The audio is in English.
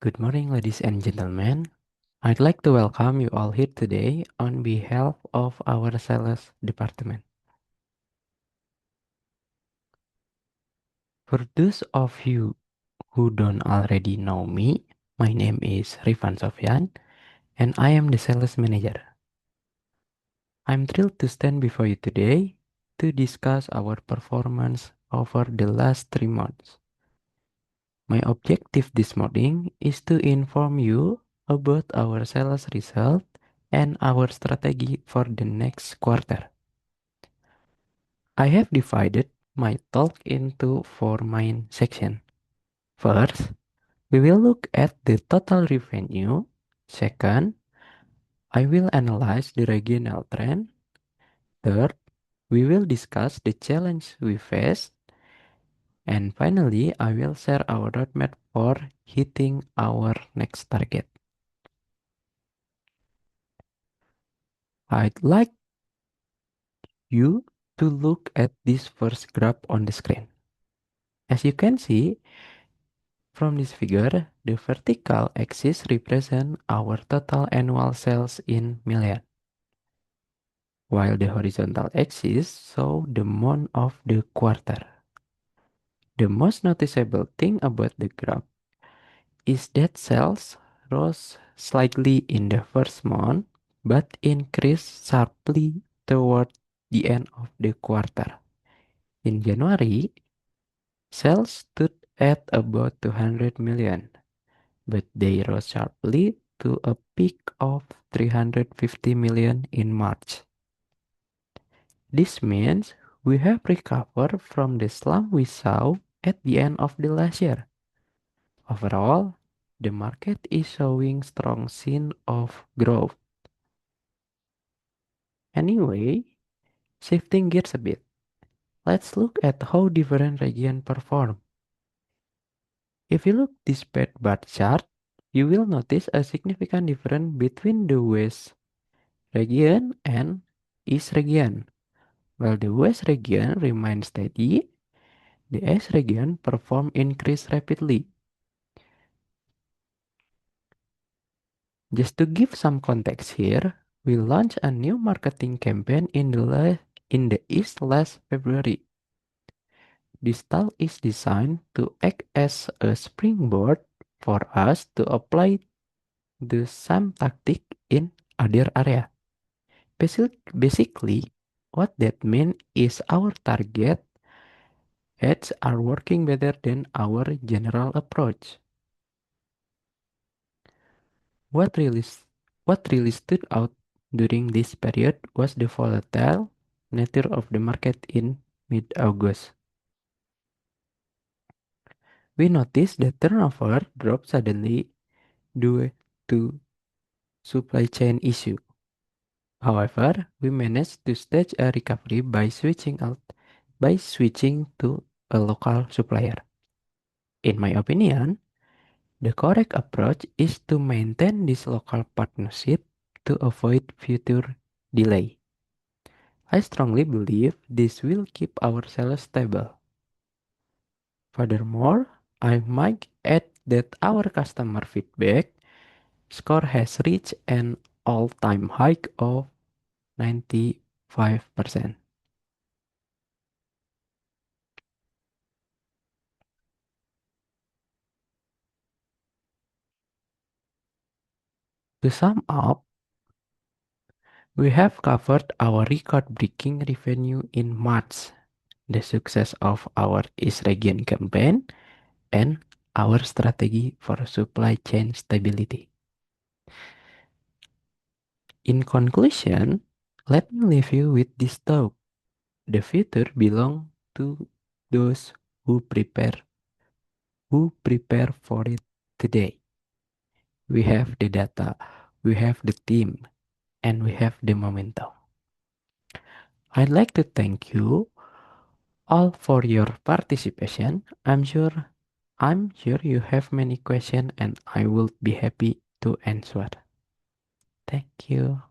Good morning, ladies and gentlemen. I'd like to welcome you all here today on behalf of our sales department. For those of you who don't already know me, my name is Rifan Sofyan and I am the sales manager. I'm thrilled to stand before you today to discuss our performance over the last 3 months. My objective this morning is to inform you about our sales result and our strategy for the next quarter. I have divided my talk into 4 main sections. First, we will look at the total revenue. Second, I will analyze the regional trend. Third, we will discuss the challenge we face. And finally, I will share our roadmap for hitting our next target. I'd like you to look at this first graph on the screen. As you can see from this figure, the vertical axis represents our total annual sales in million, while the horizontal axis shows the month of the quarter. The most noticeable thing about the graph is that sales rose slightly in the first month, but increased sharply toward the end of the quarter. In January, sales stood at about 200 million, but they rose sharply to a peak of 350 million in March. This means we have recovered from the slump we saw at the end of the last year. Overall, the market is showing strong signs of growth. Anyway, shifting gears a bit, let's look at how different regions perform. If you look this bar chart, you will notice a significant difference between the West region and East region. While the West region remains steady, the East region perform increase rapidly. Just to give some context here, we launched a new marketing campaign in the East last February. This style is designed to act as a springboard for us to apply the same tactic in other area. Basically, what that means is our target ads are working better than our general approach. What really, what really stood out during this period was the volatile nature of the market in mid-August. We noticed that turnover dropped suddenly due to supply chain issue. However, we managed to stage a recovery by switching to a local supplier. In my opinion, the correct approach is to maintain this local partnership to avoid future delay. I strongly believe this will keep our sales stable. Furthermore, I might add that our customer feedback score has reached an all-time high of 95%. To sum up, we have covered our record-breaking revenue in March, the success of our East Region campaign, and our strategy for supply chain stability. In conclusion, let me leave you with this thought. The future belongs to those who prepare for it today. We have the data, we have the team, and we have the momentum. I'd like to thank you all for your participation. I'm sure you have many questions and I will be happy to answer. Thank you.